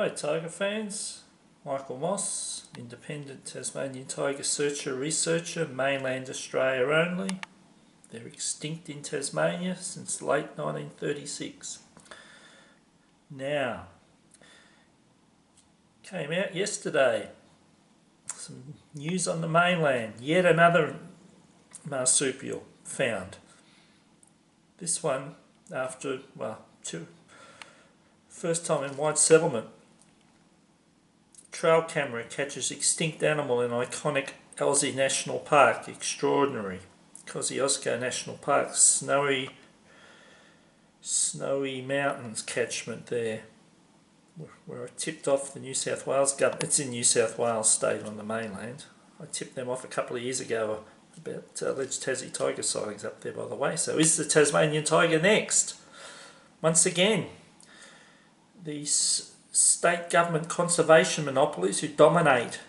Hello tiger fans, Michael Moss, independent Tasmanian tiger searcher researcher, mainland Australia only. They're extinct in Tasmania since late 1936. Now, came out yesterday, some news on the mainland, yet another marsupial found. This one after, first time in wide settlement. Trail camera catches extinct animal in iconic Aussie National Park. Extraordinary. Kosciuszko National Park, snowy mountains catchment there, where I tipped off the New South Wales government. It's in New South Wales state on the mainland. I tipped them off a couple of years ago about alleged Tassie tiger sightings up there, by the way. So is the Tasmanian tiger next? Once again, these state government conservation monopolies who dominate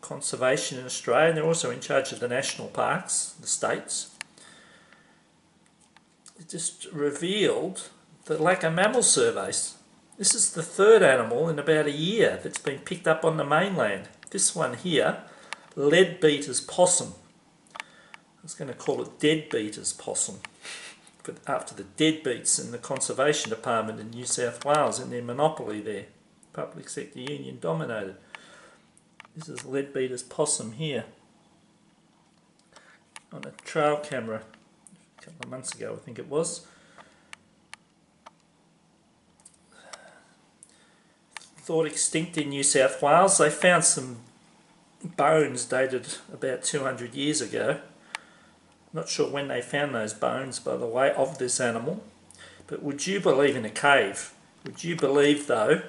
conservation in Australia, and they're also in charge of the national parks, the states, it just revealed the lack of mammal surveys. This is the third animal in about a year that's been picked up on the mainland. This one here, Leadbeater's possum. I was going to call it Deadbeater's possum, but after the deadbeats in the Conservation Department in New South Wales in their monopoly there, public sector union dominated. This is Leadbeater's possum here on a trail camera a couple of months ago, I think it was. Thought extinct in New South Wales. They found some bones dated about 200 years ago. Not sure when they found those bones, by the way, of this animal. But would you believe in a cave? Would you believe, though,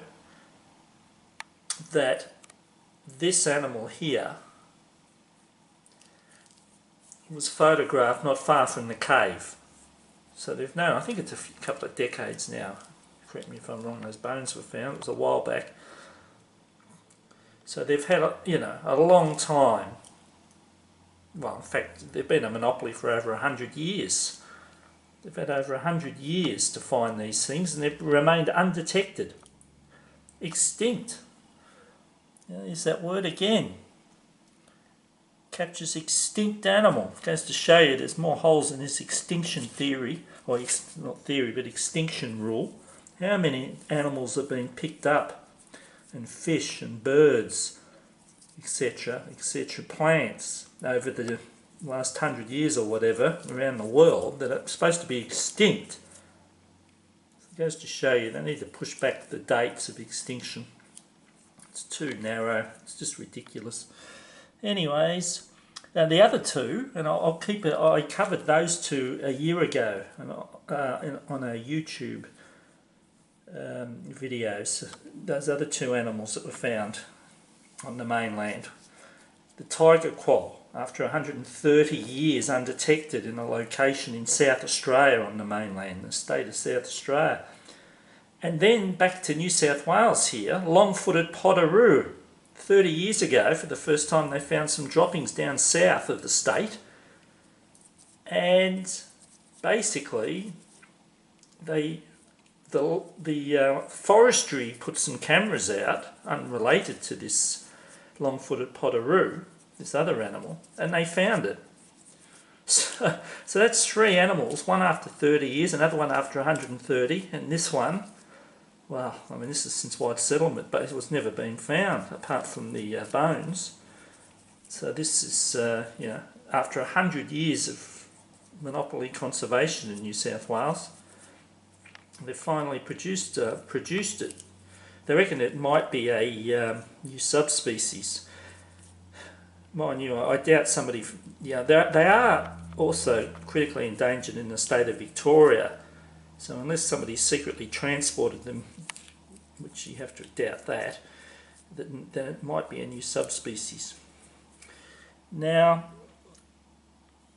that this animal here was photographed not far from the cave? So they've known, I think it's a couple of decades now, correct me if I'm wrong, those bones were found, it was a while back. So they've had, a long time. Well, in fact, they've been a monopoly for over 100 years. They've had over 100 years to find these things, and they've remained undetected. Extinct. There's that word again. Captures extinct animal. Goes to show you there's more holes in this extinction theory, or not theory, but extinction rule. How many animals have been picked up, and fish and birds, etc., plants, over the last 100 years or whatever around the world that are supposed to be extinct. It goes to show you they need to push back the dates of extinction. It's too narrow, it's just ridiculous. Anyways, now the other two, and I'll keep it, I covered those two a year ago on a YouTube videos, those other two animals that were found on the mainland. The tiger quoll, after 130 years undetected in a location in South Australia on the mainland, the state of South Australia. And then back to New South Wales here, long-footed Potoroo. 30 years ago, for the first time, they found some droppings down south of the state. And basically, the forestry put some cameras out, unrelated to this long-footed Potoroo, this other animal, and they found it. So that's three animals, one after 30 years, another one after 130, and this one, well, I mean, this is since wide settlement, but it was never been found, apart from the bones. So this is, after 100 years of monopoly conservation in New South Wales, they finally produced it. They reckon it might be a new subspecies. Mind you, I doubt somebody... they are also critically endangered in the state of Victoria. So unless somebody secretly transported them, which you have to doubt that, then it might be a new subspecies. Now,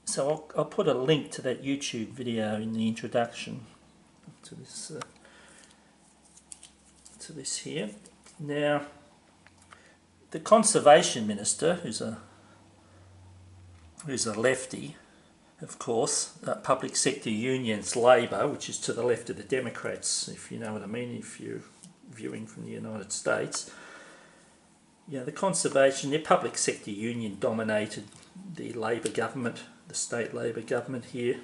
so I'll put a link to that YouTube video in the introduction to this here. Now, the Conservation Minister, who's a lefty, of course, public sector unions Labor, which is to the left of the Democrats, if you know what I mean, if you're viewing from the United States. Yeah, the conservation, the public sector union dominated the Labor government, the state Labor government here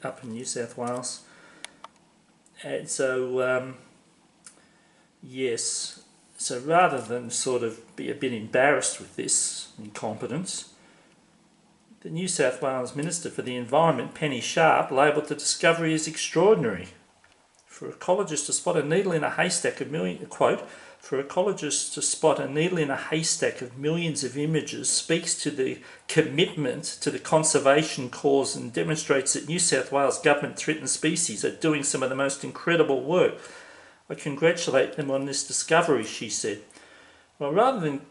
up in New South Wales. And so, yes, so rather than sort of be a bit embarrassed with this incompetence, the New South Wales Minister for the Environment, Penny Sharp, labelled the discovery as extraordinary. For ecologists to spot a needle in a haystack of quote, for ecologists to spot a needle in a haystack of millions of images speaks to the commitment to the conservation cause and demonstrates that New South Wales government threatened species are doing some of the most incredible work. I congratulate them on this discovery, she said. Well, rather than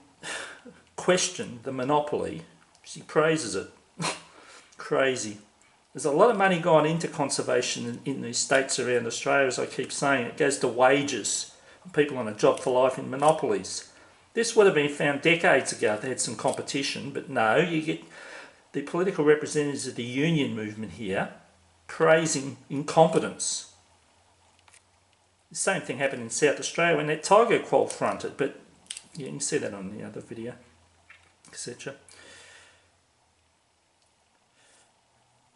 question the monopoly, she praises it. Crazy. There's a lot of money gone into conservation in these states around Australia, as I keep saying. It goes to wages, people on a job for life in monopolies. This would have been found decades ago. They had some competition, but no, you get the political representatives of the union movement here praising incompetence. The same thing happened in South Australia when that tiger quoll fronted, but you can see that on the other video, etc.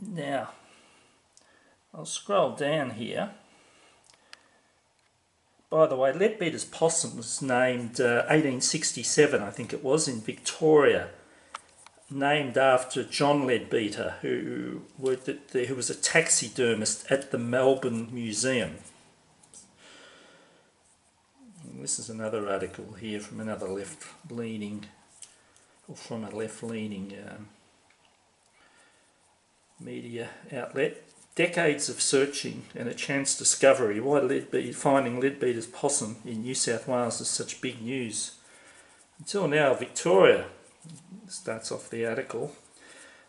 Now, I'll scroll down here. By the way, Leadbeater's possum was named 1867, I think it was, in Victoria, named after John Leadbeater, who was a taxidermist at the Melbourne Museum. And this is another article here from another left-leaning, or from a left-leaning media outlet. Decades of searching and a chance discovery. Why finding Leadbeater's possum in New South Wales is such big news. Until now, Victoria, starts off the article,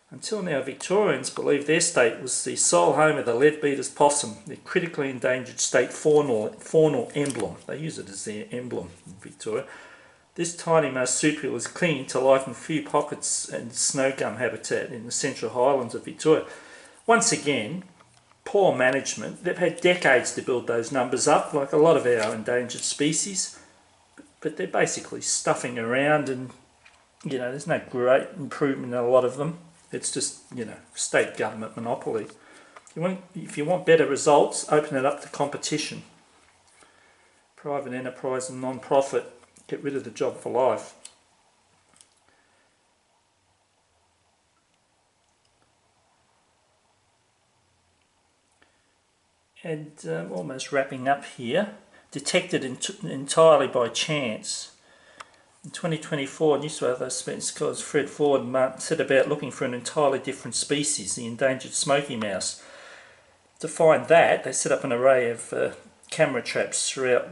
until now Victorians believed their state was the sole home of the Leadbeater's possum, the critically endangered state faunal emblem. They use it as their emblem in Victoria. This tiny marsupial is clinging to life in few pockets and snow gum habitat in the Central Highlands of Victoria. Once again, poor management. They've had decades to build those numbers up, like a lot of our endangered species, but they're basically stuffing around, and there's no great improvement in a lot of them. It's just state government monopoly. If you want better results, open it up to competition. Private enterprise and non-profit. Get rid of the job for life. And almost wrapping up here, detected entirely by chance. In 2024, New South Wales scholars Fred Ford set about looking for an entirely different species, the endangered smoky mouse. To find that, they set up an array of camera traps throughout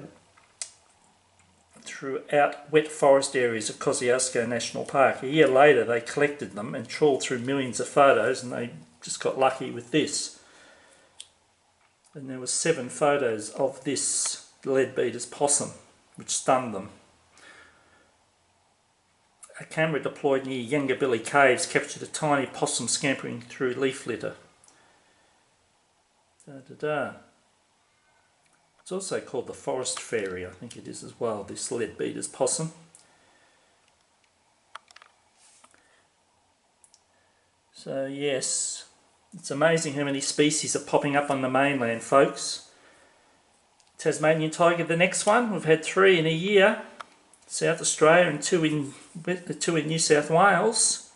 wet forest areas of Kosciuszko National Park. A year later, they collected them and trawled through millions of photos, and they just got lucky with this. And there were 7 photos of this Leadbeater's possum, which stunned them. A camera deployed near Yangabilly Caves captured a tiny possum scampering through leaf litter. It's also called the forest fairy, I think it is as well, this Leadbeater's possum. So yes, it's amazing how many species are popping up on the mainland, folks. Tasmanian tiger, the next one. We've had 3 in a year. South Australia and 2 in New South Wales.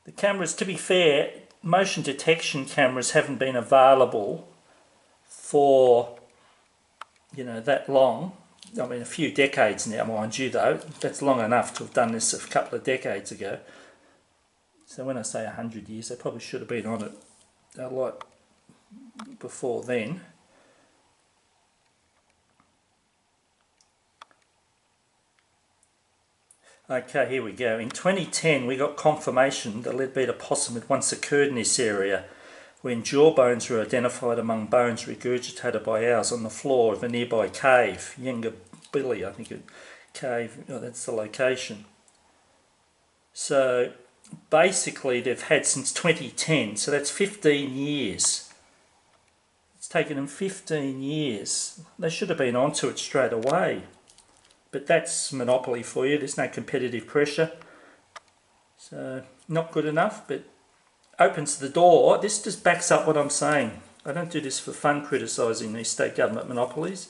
The cameras, to be fair, motion detection cameras haven't been available for that long. I mean, a few decades now, mind you, though. That's long enough to have done this a couple of decades ago. So when I say 100 years, they probably should have been on it a lot before then. Okay, here we go. In 2010, we got confirmation that Leadbeater possum had once occurred in this area, when jawbones were identified among bones regurgitated by owls on the floor of a nearby cave, Yangabilly, I think, cave, that's the location. So basically they've had since 2010, so that's 15 years. It's taken them 15 years. They should have been onto it straight away. But that's monopoly for you. There's no competitive pressure. So not good enough, but opens the door. This just backs up what I'm saying. I don't do this for fun, criticising these state government monopolies,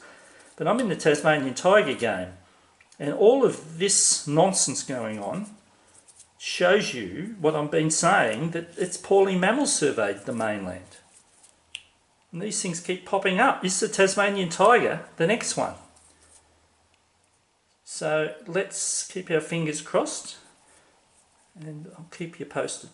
but I'm in the Tasmanian Tiger game, and all of this nonsense going on shows you what I've been saying, that it's poorly mammal surveyed, the mainland. And these things keep popping up. Is the Tasmanian Tiger the next one? So let's keep our fingers crossed, and I'll keep you posted.